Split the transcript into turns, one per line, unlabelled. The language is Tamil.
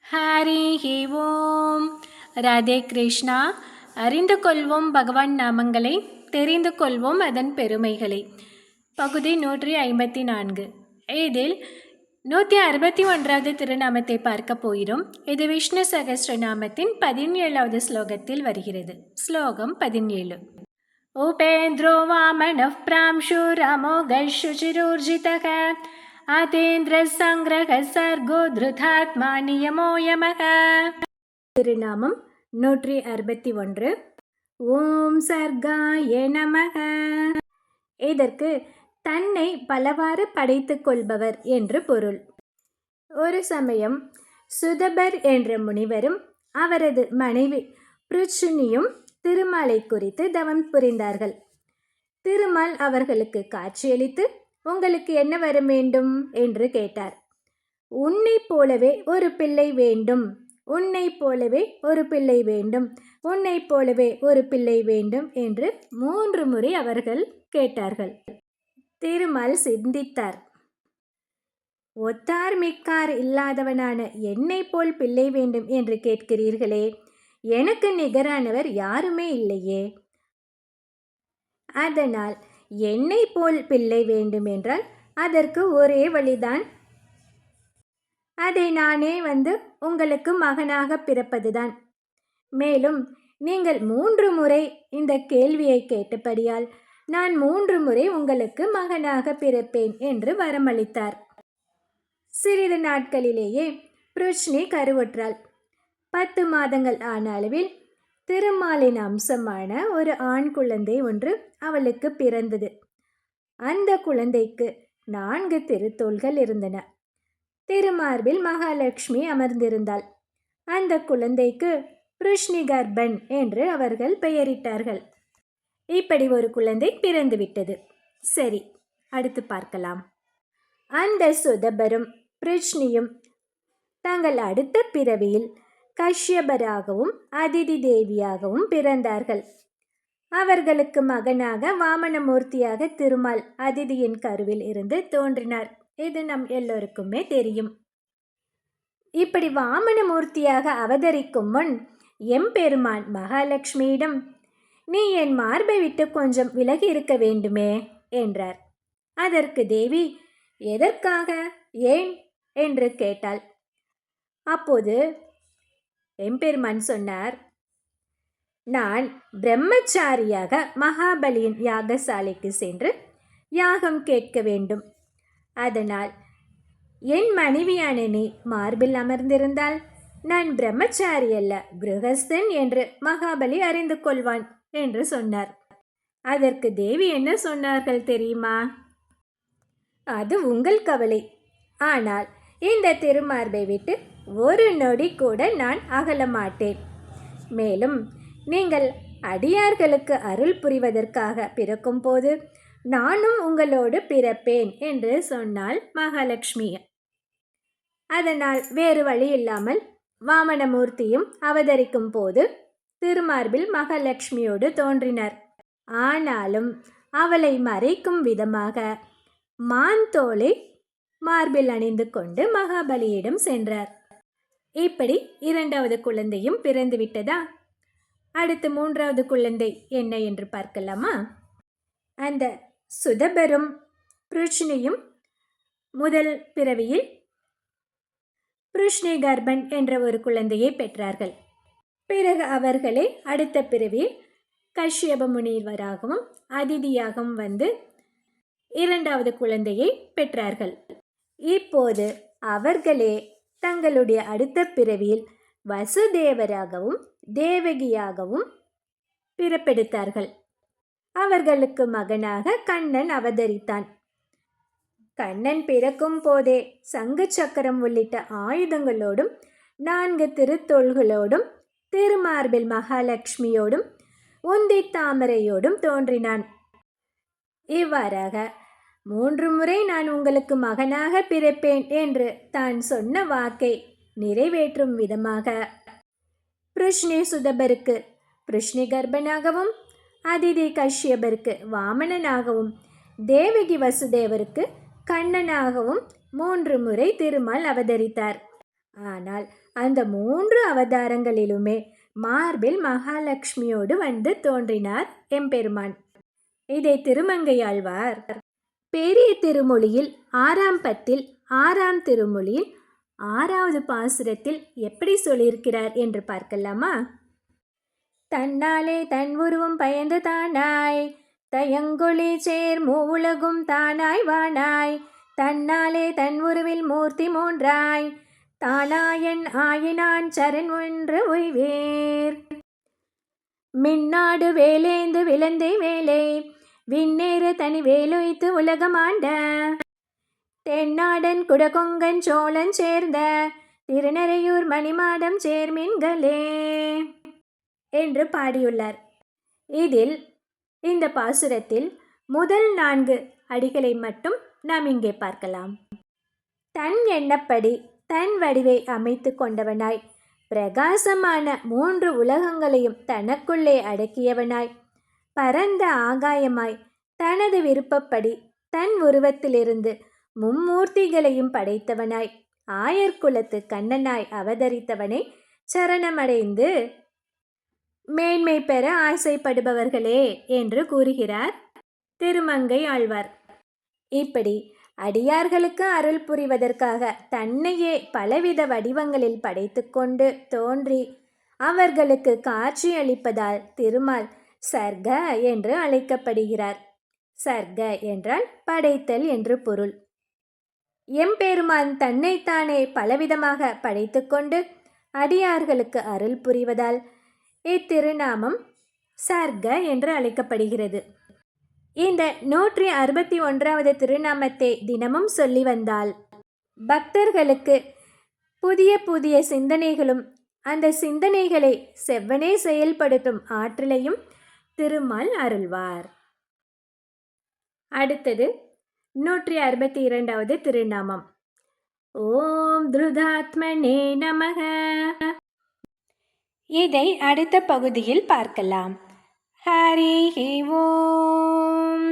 ஹரி ஓம். ராதே கிருஷ்ணா. அறிந்து கொள்வோம் பகவான் நாமங்களை, தெரிந்து கொள்வோம் அதன் பெருமைகளை. பகுதி 154. இதில் 161வது திருநாமத்தை பார்க்க போகிறோம். இது விஷ்ணு சகஸ்ரநாமத்தின் 17வது ஸ்லோகத்தில் வருகிறது. ஸ்லோகம் 17. உபேந்திரோ வாமனः பிராம்சு ராமோகः சுச்சிரோர்ஜிதः அதேந்திர சங்கிரக சர்கோ திருதாத்மா நியமோ யமக. திருநாமம் 161. ஓம் சர்காய நமக. இதற்கு தன்னை பலவாறு படைத்துக் கொள்பவர் என்று பொருள். ஒரு சமயம் சுதபர் என்ற முனிவரும் அவரது மனைவி பிருச்சினியும் திருமாலை குறித்து தவம் புரிந்தார்கள். திருமால் அவர்களுக்கு காட்சியளித்து, உங்களுக்கு என்ன வர வேண்டும் என்று கேட்டார். உன்னை போலவே ஒரு பிள்ளை வேண்டும், உன்னை போலவே ஒரு பிள்ளை வேண்டும், உன்னை போலவே ஒரு பிள்ளை வேண்டும் என்று 3 முறை அவர்கள் கேட்டார்கள். திருமால் சிந்தித்தார். ஒத்தார் மிக்கார் இல்லாதவனான என்னை போல் பிள்ளை வேண்டும் என்று கேட்கிறீர்களே, எனக்கு நிகரானவர் யாருமே இல்லையே. அதனால் என்னை போல் பிள்ளை வேண்டும் என்றால் அதற்கு ஒரே வழிதான். அதை நானே உங்களுக்கு மகனாக பிறப்பதுதான். மேலும் நீங்கள் 3 முறை இந்த கேள்வியை கேட்டபடியால் நான் 3 முறை உங்களுக்கு மகனாக பிறப்பேன் என்று வரமளித்தார். சிறிது நாட்களிலேயே பிருச்சினி கருவுற்றாள். 10 மாதங்கள் ஆன அளவில் திருமாலின் அம்சமான ஒரு ஆண் குழந்தை ஒன்று அவளுக்கு பிறந்தது. அந்த குழந்தைக்கு 4 திருத்தோள்கள் இருந்தன. திருமார்பில் மகாலட்சுமி அமர்ந்திருந்தாள். அந்த குழந்தைக்கு பிருஷ்ணி கர்ப்பன் என்று அவர்கள் பெயரிட்டார்கள். இப்படி ஒரு குழந்தை பிறந்துவிட்டது. சரி, அடுத்து பார்க்கலாம். அந்த சுதபரும் பிருஷ்ணியும் தங்கள் அடுத்த பிறவியில் கஷ்யபராகவும் அதிதி தேவியாகவும் பிறந்தார்கள். அவர்களுக்கு மகனாக வாமனமூர்த்தியாக திருமால் அதிதியின் கருவில் இருந்து தோன்றினார். இது நம் எல்லோருக்குமே தெரியும். இப்படி வாமனமூர்த்தியாக அவதரிக்கும் முன் எம்பெருமான் மகாலட்சுமியிடம், நீ என் மார்பை விட்டு கொஞ்சம் விலகி இருக்க வேண்டுமே என்றார். அதற்கு தேவி, எதற்காக, ஏன் என்று கேட்டாள். அப்போது எம்பெருமான் சொன்னார், நான் பிரம்மச்சாரியாக மகாபலியின் யாகசாலைக்கு சென்று யாகம் கேட்க வேண்டும். அதனால் என் மனைவியான நீ மார்பில் அமர்ந்திருந்தால் நான் பிரம்மச்சாரி அல்ல, கிருஹஸ்தன் என்று மகாபலி அறிந்து கொள்வான் என்று சொன்னார். அதற்கு தேவி என்ன சொன்னார்கள் தெரியுமா? அது உங்கள் கவலை. ஆனால் இந்த திருமார்பை விட்டு ஒரு நொடி கூட நான் அகல மாட்டேன். மேலும் நீங்கள் அடியார்களுக்கு அருள் புரிவதற்காக பிறக்கும் போது நானும் உங்களோடு பிறப்பேன் என்று சொன்னாள் மகாலட்சுமி. அதனால் வேறு வழி இல்லாமல் வாமனமூர்த்தியும் அவதரிக்கும் போது திருமார்பில் மகாலட்சுமியோடு தோன்றினார். ஆனாலும் அவளை மறைக்கும் விதமாக மான் தோலை மார்பில் அணிந்து கொண்டு மகாபலியிடம் சென்றார். இப்படி 2வது குழந்தையும் பிறந்து விட்டதா? அடுத்து 3வது குழந்தை என்ன என்று பார்க்கலாமா? அந்த சுதபரும் பிருச்சினியும் முதல் பிறவியில் பிருஷ்ணி கர்ப்பன் என்ற ஒரு குழந்தையை பெற்றார்கள். பிறகு அவர்களே அடுத்த பிறவியில் கஷ்யப முனிவராகவும் அதிதியாகவும் 2வது குழந்தையை பெற்றார்கள். இப்போது அவர்களே தங்களுடைய அடுத்த பிறவியில் வசுதேவராகவும் தேவகியாகவும் பிறப்பெடுத்தார்கள். அவர்களுக்கு மகனாக கண்ணன் அவதரித்தான். கண்ணன் பிறக்கும் போதே சங்கு சக்கரம் உள்ளிட்ட ஆயுதங்களோடும் 4 திருத்தோள்களோடும் திருமார்பில் மகாலட்சுமியோடும் உந்தி தாமரையோடும் தோன்றினான். இவ்வாறாக 3 முறை நான் உங்களுக்கு மகனாக பிறப்பேன் என்று தான் சொன்ன வாக்கை நிறைவேற்றும் விதமாக பிருஷ்ணி சுதபருக்கு பிருஷ்ணி கர்ப்பனாகவும், அதிதி கஷ்யபருக்கு வாமனனாகவும், தேவகி வசுதேவருக்கு கண்ணனாகவும் 3 முறை திருமால் அவதரித்தார். ஆனால் அந்த 3 அவதாரங்களிலுமே மார்பில் மகாலட்சுமியோடு வந்து தோன்றினார் எம்பெருமான். இதை திருமங்கையாழ்வார் பெரிய திருமொழியில் 6ஆம் பத்தில் 6ஆம் திருமொழியில் 6வது பாசுரத்தில் எப்படி சொல்லியிருக்கிறார் என்று பார்க்கலாமா? தன்னாலே தன் உருவம் பயந்து தானாய் தயங்கொழி சேர் மூவுலகும் தானாய் வானாய் தன்னாலே தன் உருவில் மூர்த்தி மூன்றாய் தானாயன் ஆயினான் சரண் ஒன்று உய்வேர் மின்னாடு வேலேந்து விளந்தை வேலை விண்ணேறு தனி வேலுய்த்து உலகமாண்ட தென்னாடன் குடகொங்கன் சோழன் சேர்ந்த திருநறையூர் மணிமாடம் சேர்மின்களே என்று பாடியுள்ளார். இதில் இந்த பாசுரத்தில் முதல் 4 அடிகளை மட்டும் நாம் இங்கே பார்க்கலாம். தன் எண்ணப்படி தன் வடிவை அமைத்து கொண்டவனாய் பிரகாசமான 3 உலகங்களையும் தனக்குள்ளே அடக்கியவனாய் பரந்த ஆகாயமாய் தனது விருப்பப்படி தன் உருவத்திலிருந்து மும்மூர்த்திகளையும் படைத்தவனாய் ஆயர்குலத்து கண்ணனாய் அவதரித்தவனை சரணமடைந்து மேன்மை பெற ஆசைப்படுபவர்களே என்று கூறுகிறார் திருமங்கை ஆழ்வார். இப்படி அடியார்களுக்கு அருள் புரிவதற்காக தன்னையே பலவித வடிவங்களில் படைத்து கொண்டு தோன்றி அவர்களுக்கு காட்சி அளிப்பதால் திருமால் சர்க என்று அழைக்கப்படுகிறார். சர்க என்றால் படைத்தல் என்று பொருள். எம்பெருமான் தன்னைத்தானே பலவிதமாக படைத்து கொண்டு அடியார்களுக்கு அருள் புரிவதால் இத்திருநாமம் சர்க என்று அழைக்கப்படுகிறது. இந்த 161வது திருநாமத்தை தினமும் சொல்லி வந்தால் பக்தர்களுக்கு புதிய புதிய சிந்தனைகளும் அந்த சிந்தனைகளை செவ்வனே செயல்படுத்தும் ஆற்றலையும் திருமால் அருள்வார். அடுத்தது 162வது திருநாமம். ஓம் திருதாத்மனே நமக. இதை அடுத்த பகுதியில் பார்க்கலாம். ஹரி ஓம்.